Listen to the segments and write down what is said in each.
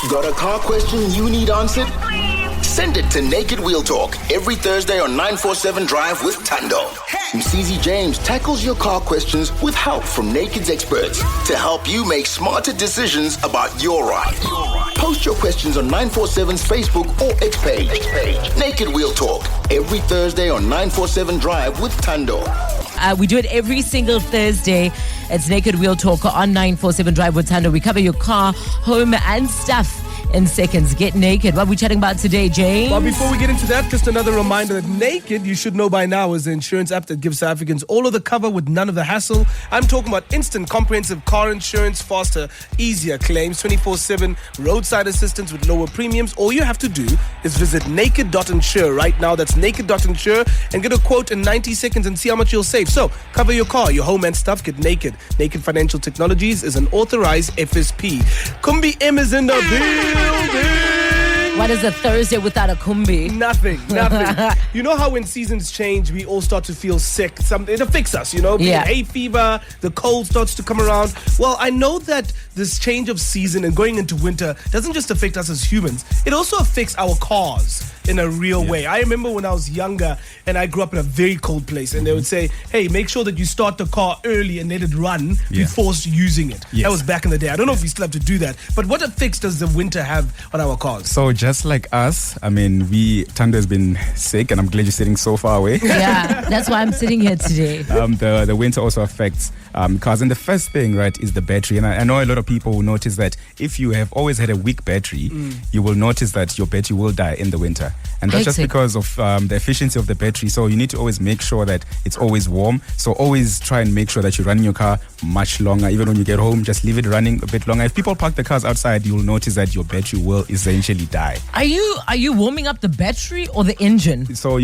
Got a car question you need answered? Send it to Naked Wheel Talk every Thursday on 947 Drive with Tando. Msizi James tackles your car questions with help from Naked's experts to help you make smarter decisions about your ride. Post your questions on 947's Facebook or X page. Naked Wheel Talk every Thursday on 947 Drive with Tando. We do it every single Thursday. It's Naked Wheel Talk on 947 Drive with Tando. We cover your car, home, and stuff in seconds. Get naked. What are we chatting about today, James? Well, before we get into that, just another reminder that Naked, you should know by now, is the insurance app that gives South Africans all of the cover with none of the hassle. I'm talking about instant comprehensive car insurance, faster, easier claims, 24/7 roadside assistance with lower premiums. All you have to do is visit naked.insure right now. That's naked.insure and get a quote in 90 seconds and see how much you'll save. So, cover your car, your home and stuff. Get naked. Naked Financial Technologies is an authorized FSP. Kumbi M is in the building. What is a Thursday without a kumbi? Nothing. You know how when seasons change, we all start to feel sick. It affects us, Yeah. Hay fever, the cold starts to come around. Well, I know that this change of season and going into winter doesn't just affect us as humans. It also affects our cars in a real way. I remember when I was younger and I grew up in a very cold place and they would say, hey, make sure that you start the car early and let it run before using it. Yes. That was back in the day. I don't know if we still have to do that. But what effects does the winter have on our cars? So just like us, Tando has been sick, and I'm glad you're sitting so far away. Yeah, that's why I'm sitting here today. The winter also affects cars, and the first thing, right, is the battery. And I know a lot of people will notice that if you have always had a weak battery, you will notice that your battery will die in the winter. And that's just because of the efficiency of the battery. So you need to always make sure that it's always warm. So always try and make sure that you're running your car much longer. Even when you get home, just leave it running a bit longer. If people park the cars outside, you'll notice that your battery will essentially die. Are you warming up the battery or the engine? So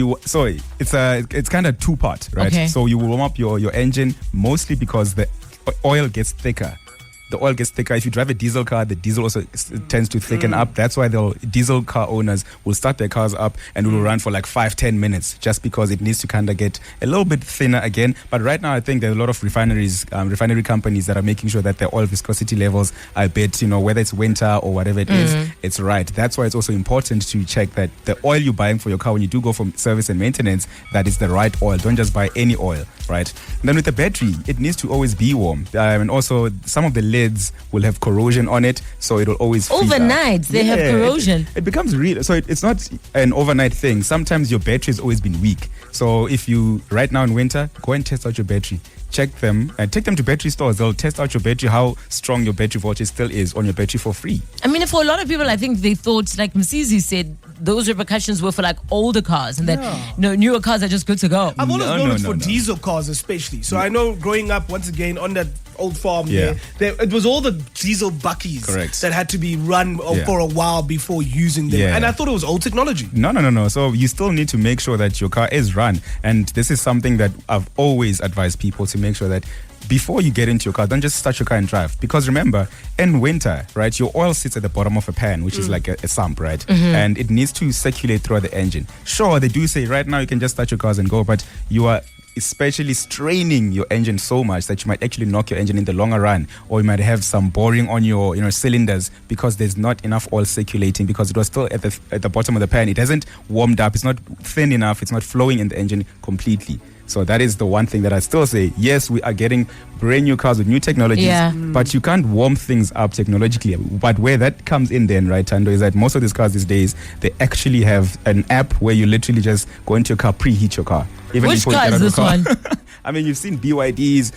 it's kind of two-part, right? Okay. So you will warm up your engine mostly because the oil gets thicker. The oil gets thicker. If you drive a diesel car, the diesel also tends to thicken up. That's why the diesel car owners will start their cars up and will run for like 5-10 minutes just because it needs to kind of get a little bit thinner again. But right now, I think there are a lot of refinery companies that are making sure that their oil viscosity levels are a bit, whether it's winter or whatever it is, it's right. That's why it's also important to check that the oil you're buying for your car when you do go for service and maintenance, that is the right oil. Don't just buy any oil, right? And then with the battery, it needs to always be warm. And also, some of the lids will have corrosion on it, so it'll always freeze overnight. They have corrosion. It becomes real. So it's not an overnight thing. Sometimes your battery has always been weak. So if you right now in winter, go and test out your battery. Check them and take them to battery stores. They'll test out your battery, how strong your battery voltage still is on your battery for free. For a lot of people, I think they thought, like Msizi said, those repercussions were for like older cars and that newer cars are just good to go. I've always known it's for diesel cars especially. So I know growing up, once again, on that old farm there, it was all the diesel buckies that had to be run for a while before using them. And I thought it was old technology. No. So you still need to make sure that your car is run. And this is something that I've always advised people to make sure that before you get into your car, don't just start your car and drive. Because remember, in winter, right, your oil sits at the bottom of a pan, which is like a sump, right? And it needs to circulate throughout the engine. Sure, they do say right now you can just start your cars and go, but you are especially straining your engine so much that you might actually knock your engine in the longer run, or you might have some boring on your cylinders because there's not enough oil circulating because it was still at the bottom of the pan. It hasn't warmed up. It's not thin enough. It's not flowing in the engine completely. So that is the one thing that I still say. Yes, we are getting brand new cars with new technologies, but you can't warm things up technologically. But where that comes in then, right, Tando, is that most of these cars these days, they actually have an app where you literally just go into your car, preheat your car. Even which car is this one? You've seen BYDs.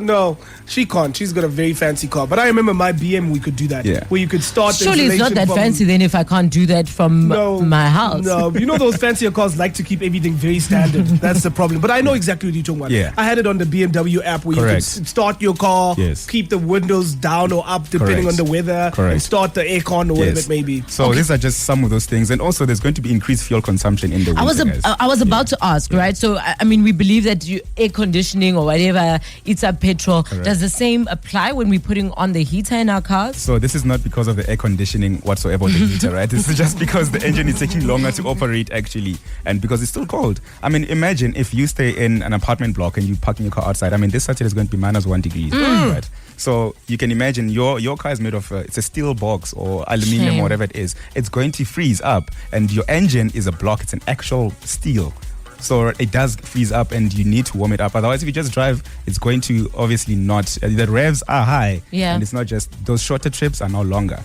No, she can't. She's got a very fancy car. But I remember my BM, we could do that. Where you could start the surely it's not that fancy then if I can't do that from my house. No, those fancier cars like to keep everything very standard. That's the problem. But I know exactly what you're talking about. Yeah. I had it on the BMW app where you could start your car, keep the windows down or up depending on the weather, and start the aircon or whatever it may be. So these are just some of those things. And also there's going to be increased fuel consumption in the winter. I was about to ask, right? So, we believe that air conditioning or whatever, it's up petrol. Does the same apply when we're putting on the heater in our cars? So this is not because of the air conditioning whatsoever or the heater, right? This is just because the engine is taking longer to operate actually, and because it's still cold. Imagine if you stay in an apartment block and you're parking your car outside. This Saturday is going to be -1 degree, right? So you can imagine your car is made of it's a steel box or aluminium Shame. or whatever it is. It's going to freeze up, and your engine is a block. It's an actual steel. So it does freeze up and you need to warm it up. Otherwise, if you just drive, it's going to obviously not. The revs are high. Yeah. And it's not just, those shorter trips are now longer.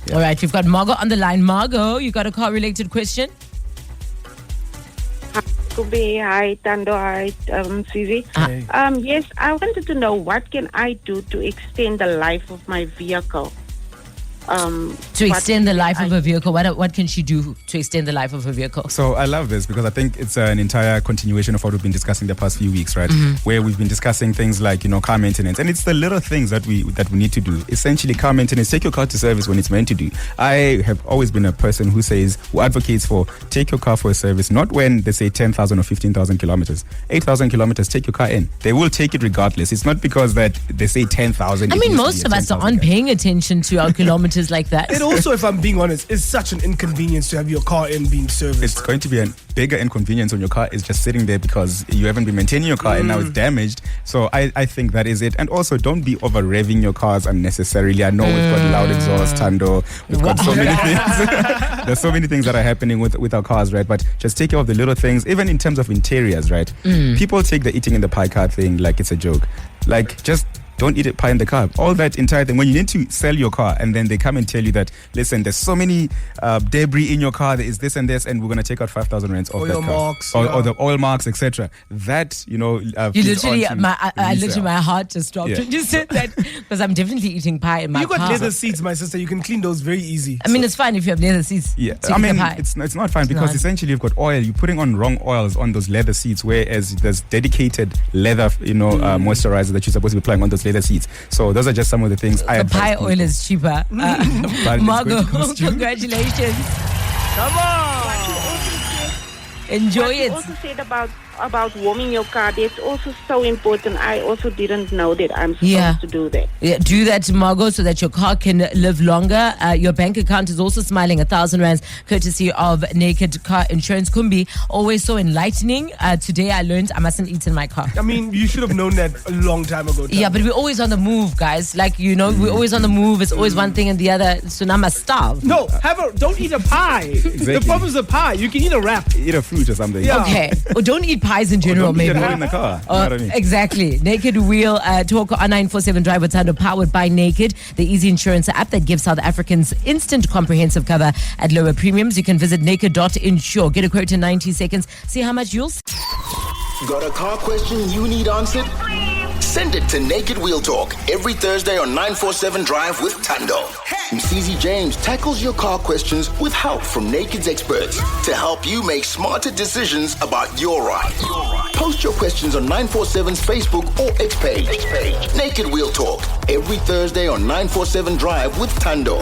Yeah. All right, we've got Margot on the line. Margot, you got a car-related question? Kubi, hi, Tando, hi, Susie. Hey. Yes, I wanted to know what can I do to extend the life of my vehicle? To extend the life of a vehicle, what can she do to extend the life of her vehicle? So I love this because I think it's an entire continuation of what we've been discussing the past few weeks, right? Where we've been discussing things like, car maintenance, and it's the little things that we need to do. Essentially, car maintenance, take your car to service when it's meant to do. I have always been a person who advocates for take your car for a service, not when they say 10,000 or 15,000 kilometers. 8,000 kilometers, take your car in. They will take it regardless. It's not because that they say 10,000. I mean, most of us aren't paying attention to our kilometers like that. It also, if I'm being honest, is such an inconvenience to have your car in being serviced. It's going to be a bigger inconvenience when your car is just sitting there because you haven't been maintaining your car and now it's damaged. So I think that is it. And also, don't be over revving your cars unnecessarily. I know we've got loud exhaust, Tando. We've got so many things. There's so many things that are happening with our cars, right? But just take care of the little things, even in terms of interiors, right? People take the eating in the pie car thing like it's a joke. Like, just don't eat a pie in the car. All that entire thing. When you need to sell your car and then they come and tell you that, listen, there's so many debris in your car, there is this and this, and we're going to take out 5,000 rands off Oil that car. marks, Or the oil marks, etc. That, You literally, I literally, my heart just stopped Yeah. when you said that, because I'm definitely eating pie in my You got car. leather seats, my sister. You can clean those very easy. I mean, it's fine if you have leather seats. Yeah, to I eat the mean, pie. it's not fine because not. essentially you've got oil. You're putting on wrong oils on those leather seats, whereas there's dedicated leather, moisturizer that you're supposed to be applying on those leather seats. So those are just some of the things I the advise pie people. oil is cheaper. But it's Margot, going to cost you. congratulations. Come on! Enjoy What you it. also said about warming your car, that's also so important. I also didn't know that I'm supposed to do that. Yeah, do that, Margot, so that your car can live longer. Your bank account is also smiling. 1,000 rands, courtesy of Naked Car Insurance. Kumbi, always so enlightening. Today I learned I mustn't eat in my car. I mean, you should have known that a long time ago. Yeah, but we're always on the move, guys. Like, we're always on the move. It's always one thing and the other. So now I must starve. No, don't eat a pie. The problem is a pie. You can eat a wrap. Eat a fruit or something. Yeah. Okay. Or don't eat pies in general, Don't eat maybe. it all in the car. You know what I mean? Exactly. Naked Wheel Talk on 947 Drive with Tando, powered by Naked, the easy insurance app that gives South Africans instant comprehensive cover at lower premiums. You can visit naked.insure. Get a quote in 90 seconds. See how much you'll... Got a car question you need answered? Send it to Naked Wheel Talk every Thursday on 947 Drive with Tando. Mcz James tackles your car questions with help from Naked's experts to help you make smarter decisions about your ride. Post your questions on 947's Facebook or X page. Naked Wheel Talk every Thursday on 947 Drive with Tando.